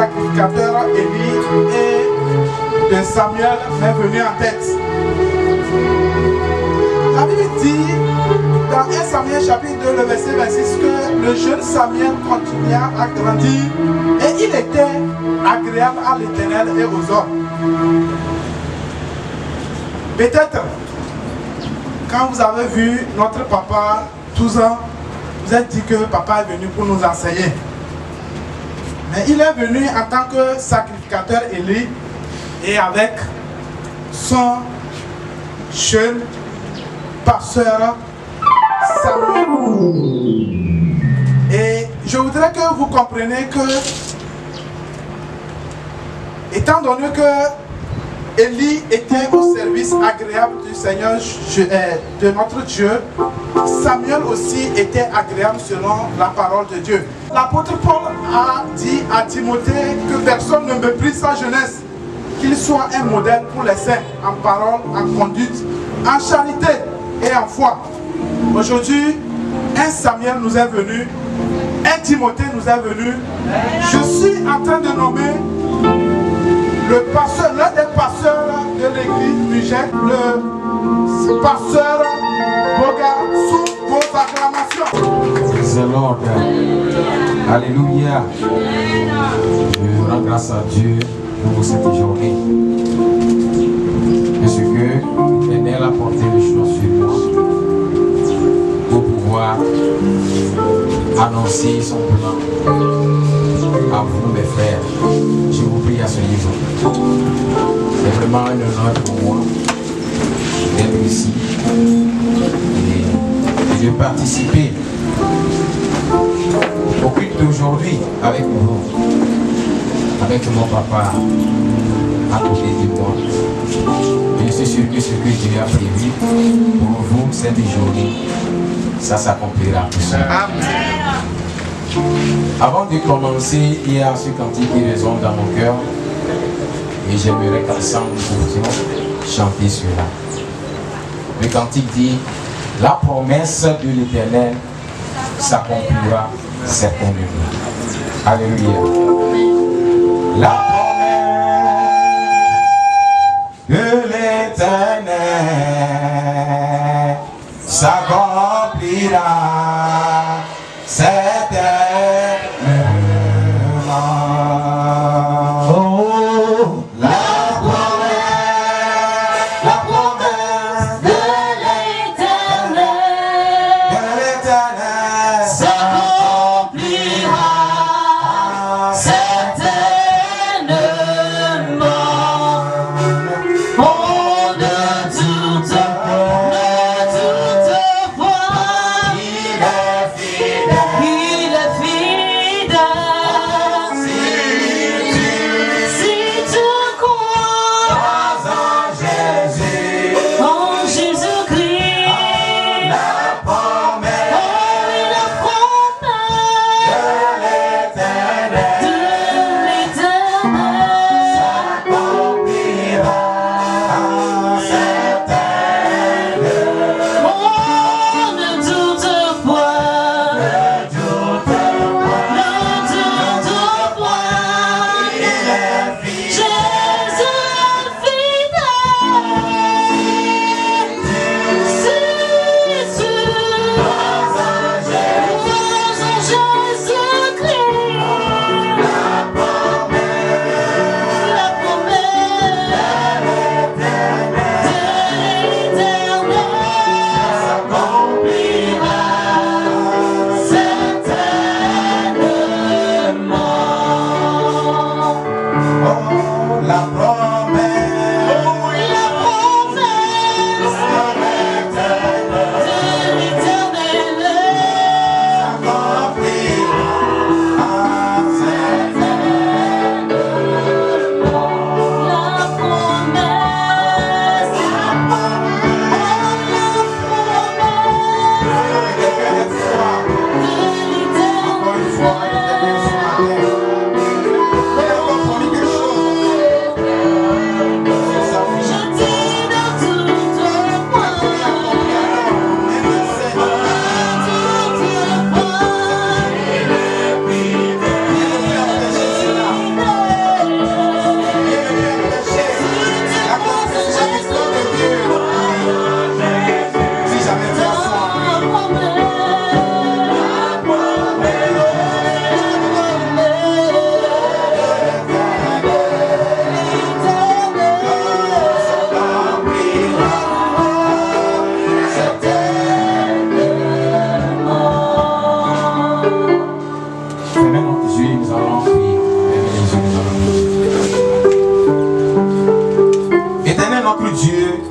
sacrificateur Élie et de Samuel m'est venu en tête. La Bible dit dans 1 Samuel chapitre 2, le verset 26, que le jeune Samuel continua à grandir et il était agréable à l'Éternel et aux hommes. Peut-être, quand vous avez vu notre papa, tous ans, vous êtes dit que papa est venu pour nous enseigner. Mais il est venu en tant que sacrificateur Élie et avec son jeune pasteur Samuel. Et je voudrais que vous compreniez que, étant donné que Élie était au service agréable du Seigneur, de notre Dieu, Samuel aussi était agréable selon la parole de Dieu. L'apôtre Paul a dit à Timothée que personne ne méprise sa jeunesse, qu'il soit un modèle pour les saints en parole, en conduite, en charité et en foi. Aujourd'hui, un Samuel nous est venu, un Timothée nous est venu. Je suis en train de nommer le pasteur, l'un des pasteurs de l'église Mugec, le pasteur Boga, sous vos acclamations. Praise the Lord. Alléluia. Je rends grâce à Dieu pour cette journée. Parce que l'Éternel a porté les choses sur moi pour pouvoir annoncer son plan à vous, mes frères. Je vous prie à ce niveau. C'est vraiment un honneur pour moi d'être ici et de participer au culte d'aujourd'hui avec vous, avec mon papa à côté de moi. Je suis sûr que ce que Dieu a prévu pour vous cette journée, ça s'accomplira pour ça. Avant de commencer, il y a ce cantique qui résonne dans mon cœur et j'aimerais qu'ensemble nous pouvions chanter cela. Le cantique dit: la promesse de l'Éternel s'accomplira certainement. Alléluia. La promesse de l'Éternel s'accomplira certainement. Oh, la promesse de l'Éternel s'accomplira certainement.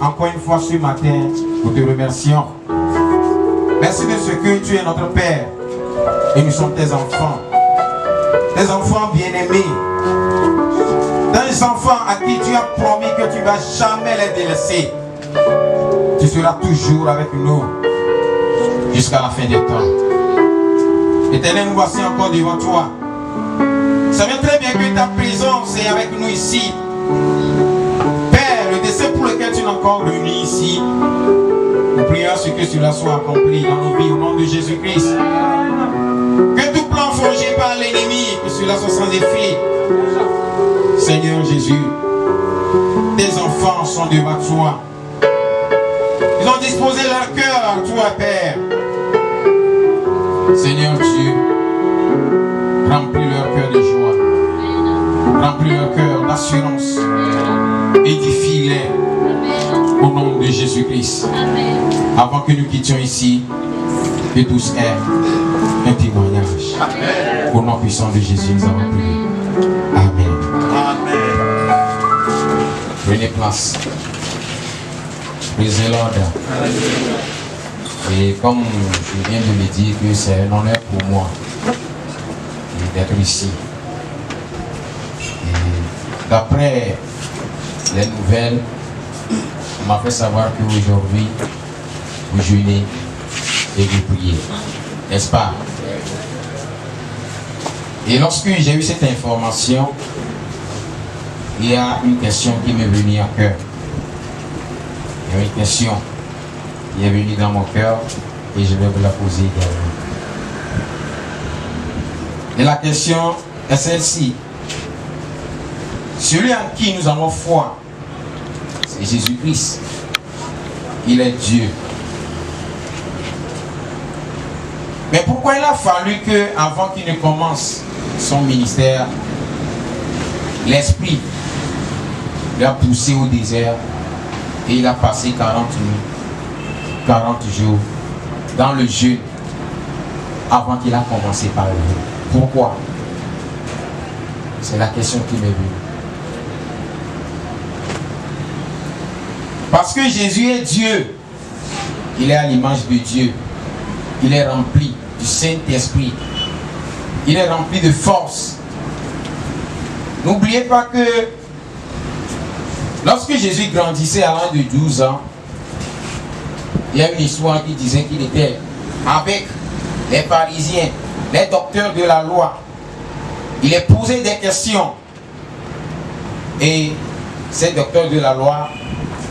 encore une fois ce matin, nous te remercions. Merci de ce que tu es notre Père et nous sommes tes enfants bien-aimés, des enfants à qui tu as promis que tu ne vas jamais les délaisser. Tu seras toujours avec nous jusqu'à la fin des temps. Éternel, nous voici encore devant toi. Nous savons très bien que ta présence est avec nous ici. Père, le dessein pour lequel tu nous as encore réunis ici, nous prions à ce que cela soit accompli dans nos vies au nom de Jésus-Christ. Que tout plan forgé par l'ennemi, que cela soit sans effet. Seigneur Jésus, tes enfants sont devant toi. Ils ont disposé leur cœur à toi, Père. Seigneur Dieu, remplis leur cœur de joie, remplis leur cœur d'assurance, édifie-les au nom de Jésus-Christ. Avant que nous quittions ici, que tous aient un témoignage. Amen. Au nom puissant de Jésus, nous avons prié. Amen. Amen. Prenez place. Praise the Lord. Et comme je viens de le dire, que c'est un honneur pour moi d'être ici. Et d'après les nouvelles, on m'a fait savoir qu'aujourd'hui, vous jeûnez et vous priez. N'est-ce pas? Et lorsque j'ai eu cette information, il y a une question qui m'est venue à cœur. Il y a une question qui est venue dans mon cœur et je vais vous la poser également. Et la question est celle-ci. Celui en qui nous avons foi, c'est Jésus-Christ. Il est Dieu. Mais pourquoi il a fallu que, avant qu'il ne commence son ministère, l'Esprit l'a poussé au désert et il a passé 40 nuits, 40 jours dans le jeûne avant qu'il a commencé par le jeûne? Pourquoi? C'est la question qui m'est venue. Parce que Jésus est Dieu. Il est à l'image de Dieu. Il est rempli du Saint-Esprit. Il est rempli de force. N'oubliez pas que lorsque Jésus grandissait à l'âge de 12 ans, il y a une histoire qui disait qu'il était avec les pharisiens, les docteurs de la loi. Il est posé des questions. Et ces docteurs de la loi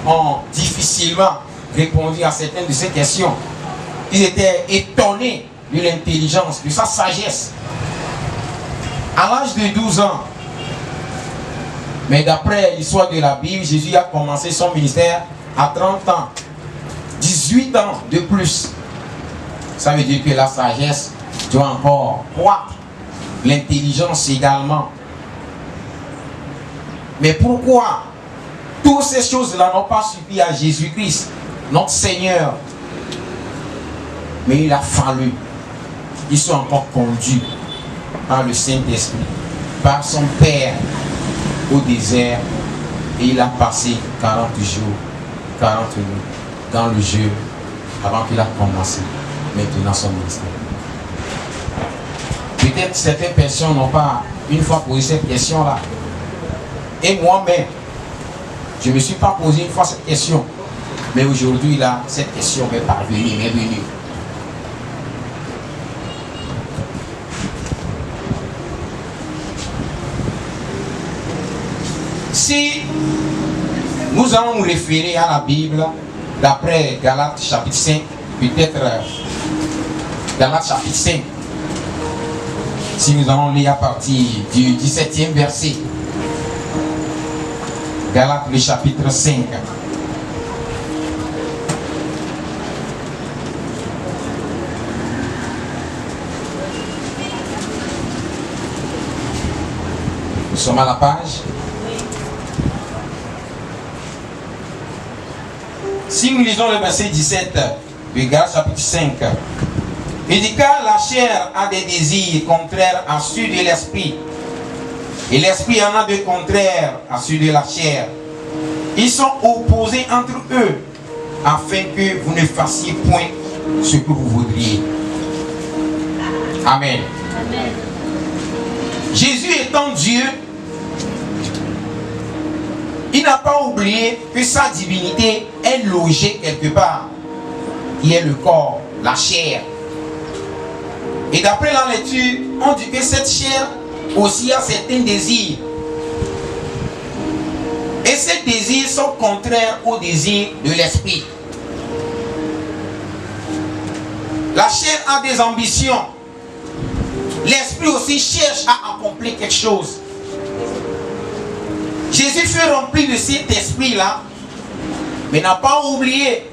ont difficilement répondu à certaines de ces questions. Ils étaient étonnés de l'intelligence, de sa sagesse. À l'âge de 12 ans, mais d'après l'histoire de la Bible, Jésus a commencé son ministère à 30 ans. 18 ans de plus. Ça veut dire que la sagesse doit encore croître. L'intelligence également. Mais pourquoi toutes ces choses-là n'ont pas suffi à Jésus-Christ, notre Seigneur? Mais il a fallu qu'ils soient encore conduits par le Saint-Esprit, par son Père au désert, et il a passé 40 jours, 40 nuits dans le jeûne avant qu'il a commencé maintenant son ministère. Peut-être certaines personnes n'ont pas une fois posé cette question-là. Et moi-même, je ne me suis pas posé une fois cette question. Mais aujourd'hui, là, cette question m'est parvenue, m'est venue. Si nous allons nous référer à la Bible, d'après Galates chapitre 5, peut-être Galates chapitre 5, si nous allons lire à partir du 17e verset, Galates le chapitre 5. Nous sommes à la page. Si nous lisons le verset 17 de Galates chapitre 5, il dit car la chair a des désirs contraires à ceux de l'esprit, et l'esprit en a de contraires à ceux de la chair. Ils sont opposés entre eux afin que vous ne fassiez point ce que vous voudriez. Amen. Amen. Jésus étant Dieu, il n'a pas oublié que sa divinité est logée quelque part, qui est le corps, la chair. Et d'après la lecture, on dit que cette chair aussi a certains désirs. Et ces désirs sont contraires aux désirs de l'esprit. La chair a des ambitions. L'esprit aussi cherche à accomplir quelque chose. Jésus fut rempli de cet esprit-là, mais n'a pas oublié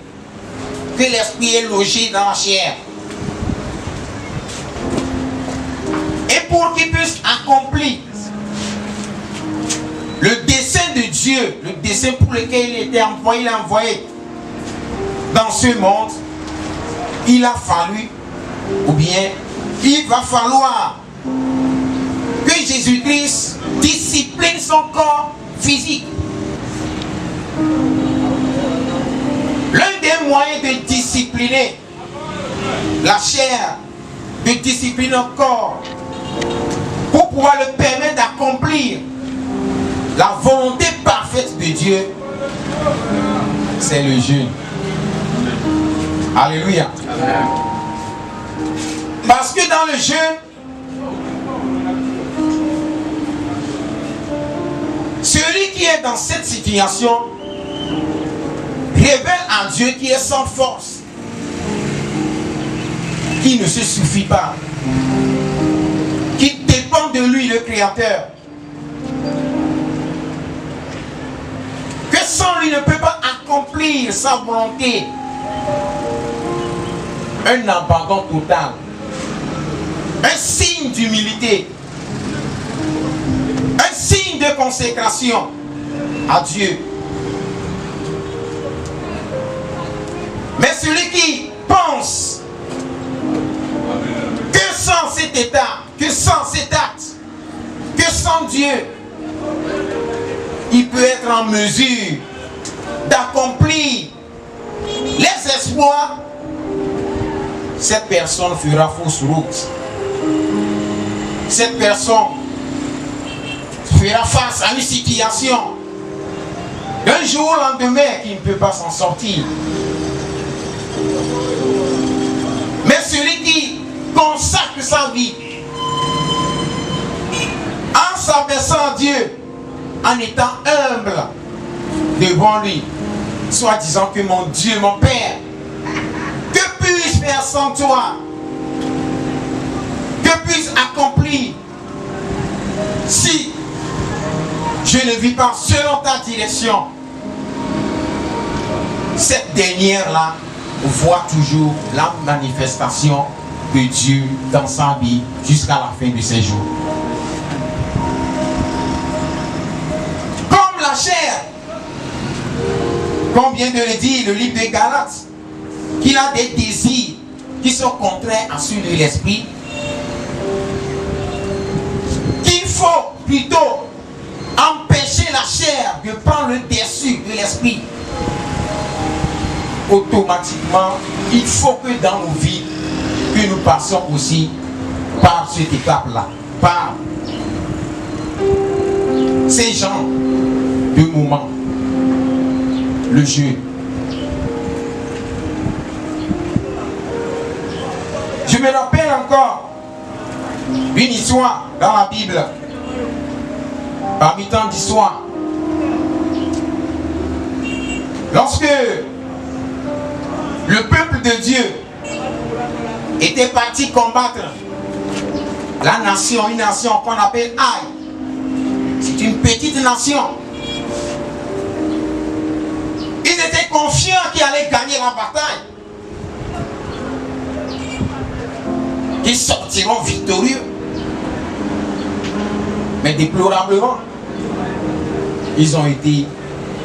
que l'esprit est logé dans la chair. Et pour qu'il puisse accomplir le dessein de Dieu, le dessein pour lequel il était envoyé, il a envoyé dans ce monde, il a fallu, ou bien il va falloir que Jésus-Christ discipline son corps physique. L'un des moyens de discipliner la chair, de discipliner le corps, pour pouvoir le permettre d'accomplir la volonté parfaite de Dieu, c'est le jeûne. Alléluia. Amen. Parce que dans le jeûne, celui qui est dans cette situation révèle un Dieu qui est sans force, qui ne se suffit pas, qui dépend de lui, le Créateur, que sans lui ne peut pas accomplir sa volonté. Un abandon total, un signe d'humilité, un signe de consécration à Dieu. Mais celui qui pense que sans cet état, que sans cet acte, que sans Dieu, il peut être en mesure d'accomplir les espoirs, cette personne fera fausse route. Cette personne fera face à une situation d'un jour au lendemain qui ne peut pas s'en sortir. Mais celui qui consacre sa vie en s'abaissant à Dieu, en étant humble devant lui, soit disant que mon Dieu, mon Père, que puis-je faire sans toi? Que puis-je accomplir si je ne vis pas selon ta direction? Cette dernière-là voit toujours la manifestation de Dieu dans sa vie jusqu'à la fin de ses jours. Comme la chair, comme vient de le dire le livre de Galates, qu'il a des désirs qui sont contraires à ceux de l'esprit, qu'il faut plutôt empêcher la chair de prendre le dessus de l'esprit. Automatiquement, il faut que dans nos vies, que nous passons aussi par cette étape-là, par ces genres de moments, le jeûne. Je me rappelle encore une histoire dans la Bible, parmi tant d'histoires. Lorsque le peuple de Dieu était parti combattre la nation, une nation qu'on appelle Haï. C'est une petite nation. Ils étaient confiants qu'ils allaient gagner la bataille. Ils sortiront victorieux. Mais déplorablement, ils ont été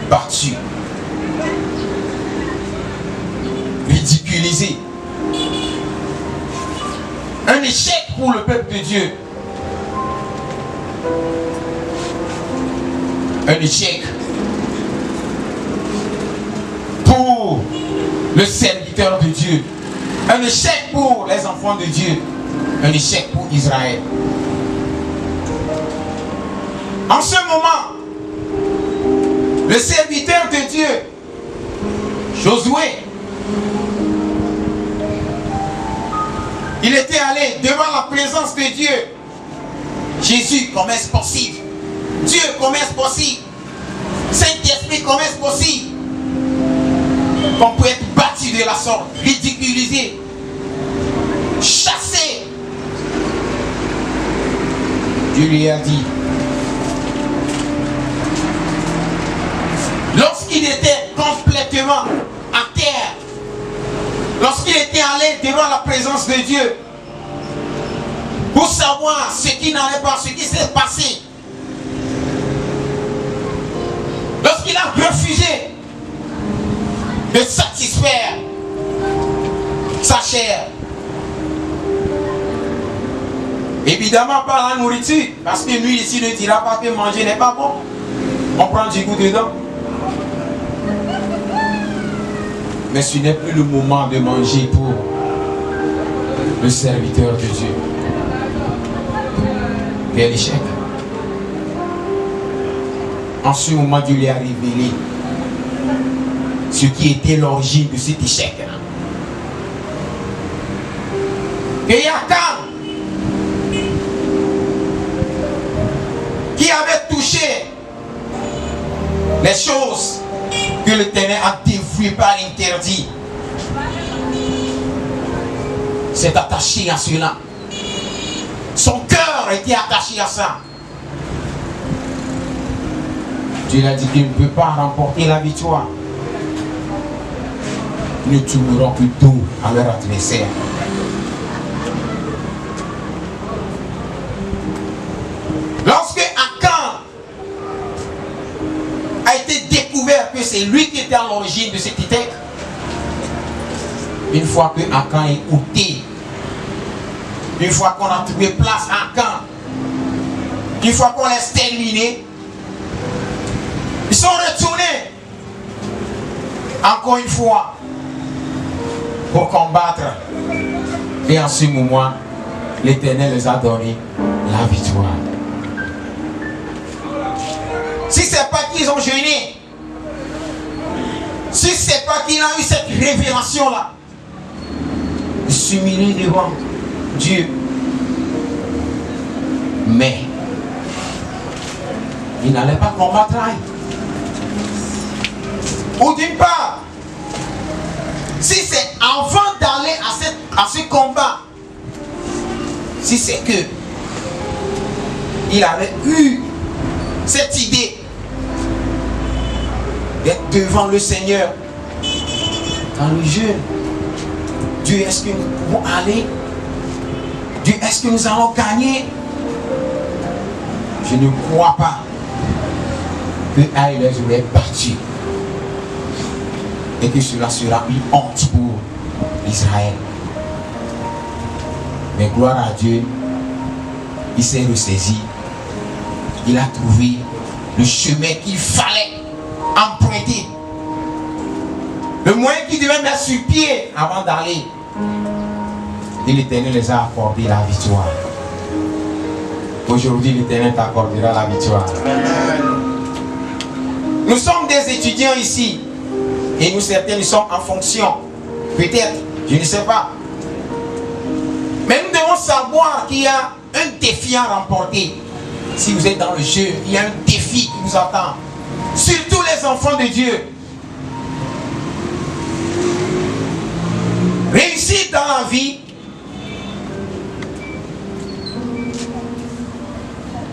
battus, ridiculisés. Un échec pour le peuple de Dieu. Un échec. le serviteur de Dieu. Un échec pour les enfants de Dieu. Un échec pour Israël. En ce moment, le serviteur de Dieu, Josué, il était allé devant la présence de Dieu. Jésus, comment est-ce possible? Dieu, comment est-ce possible? Saint-Esprit, comment est-ce possible qu'on peut être battu de la sorte, ridiculisé, chassé? Dieu lui a dit, lorsqu'il était complètement à terre, lorsqu'il était allé devant la présence de Dieu, pour savoir ce qui n'allait pas, ce qui s'est passé, lorsqu'il a refusé de satisfaire sa chair, évidemment pas la nourriture, parce que lui ici ne dira pas que manger n'est pas bon, on prend du goût dedans. Mais ce n'est plus le moment de manger pour le serviteur de Dieu. Quel échec. En ce moment, Dieu lui a révélé ce qui était l'origine de cet échec. Et Akan, qui avait touché les choses que l'Éternel a dévouées par l'interdit, s'est attaché à cela. Son cœur était attaché à ça. Dieu a dit qu'il ne peut pas remporter la victoire. Ils ne tourneront que dos à leur adversaire. Lorsque Akan a été découvert que c'est lui qui était à l'origine de cet échec, une fois que Akan est ôté, une fois qu'on a trouvé place à Akan, une fois qu'on l'a exterminé, ils sont retournés encore une fois pour combattre. Et en ce moment, l'Éternel les a donné la victoire. Si ce n'est pas qu'ils ont jeûné, si ce n'est pas qu'il a eu cette révélation-là, de s'humilier devant Dieu. Mais il n'allait pas combattre. Ou d'une part, si c'est avant d'aller à ce combat, si c'est que il avait eu cette idée d'être devant le Seigneur dans le jeûne, Dieu, est-ce que nous pouvons aller? Dieu, est-ce que nous allons gagner? Je ne crois pas que Aïe les aurait battus et que cela sera une honte pour Israël. Mais gloire à Dieu, il s'est ressaisi. Il a trouvé le chemin qu'il fallait emprunter. Le moyen qu'il devait mettre sur pied avant d'aller. Et l'Éternel les a accordé la victoire. Aujourd'hui, l'Éternel t'accordera la victoire. Nous sommes des étudiants ici. Et nous, certains, nous sommes en fonction. Peut-être, je ne sais pas. Mais nous devons savoir qu'il y a un défi à remporter. Si vous êtes dans le jeu, il y a un défi qui nous attend. Surtout les enfants de Dieu. Réussir dans la vie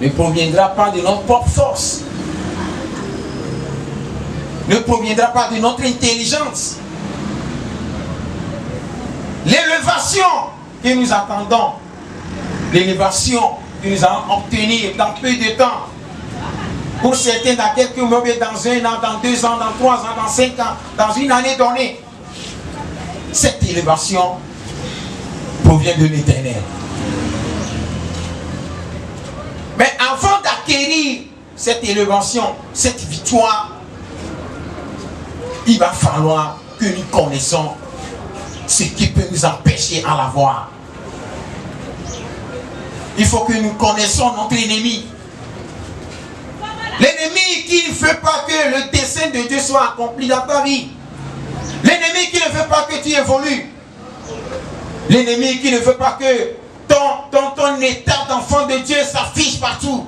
ne proviendra pas de notre propre force. Ne proviendra pas de notre intelligence. L'élévation que nous attendons, l'élévation que nous allons obtenir dans peu de temps, pour certains dans quelques mois, dans 1 an, dans 2 ans, dans 3 ans, dans 5 ans, dans une année donnée, cette élévation provient de l'Éternel. Mais avant d'acquérir cette élévation, cette victoire, il va falloir que nous connaissons ce qui peut nous empêcher à l'avoir. Il faut que nous connaissions notre ennemi. L'ennemi qui ne veut pas que le dessein de Dieu soit accompli dans ta vie. L'ennemi qui ne veut pas que tu évolues. L'ennemi qui ne veut pas que ton état d'enfant de Dieu s'affiche partout.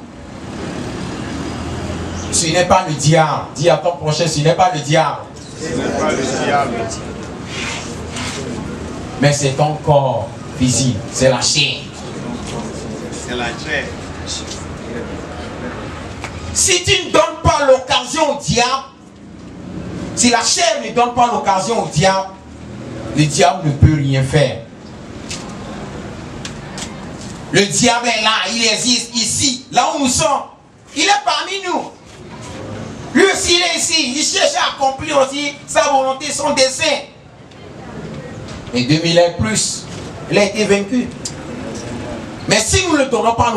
Ce n'est pas le diable. Dis à ton prochain, ce n'est pas le diable. Ce n'est pas le diable. Mais c'est ton corps visible. C'est la chair. C'est la chair. Si tu ne donnes pas l'occasion au diable, si la chair ne donne pas l'occasion au diable, le diable ne peut rien faire. Le diable est là, il existe ici, là où nous sommes. Il est parmi nous. Lui aussi, il est ici. Il cherche à accomplir aussi sa volonté, son dessein. Et 2000 ans plus, il a été vaincu. Mais si nous ne donnons pas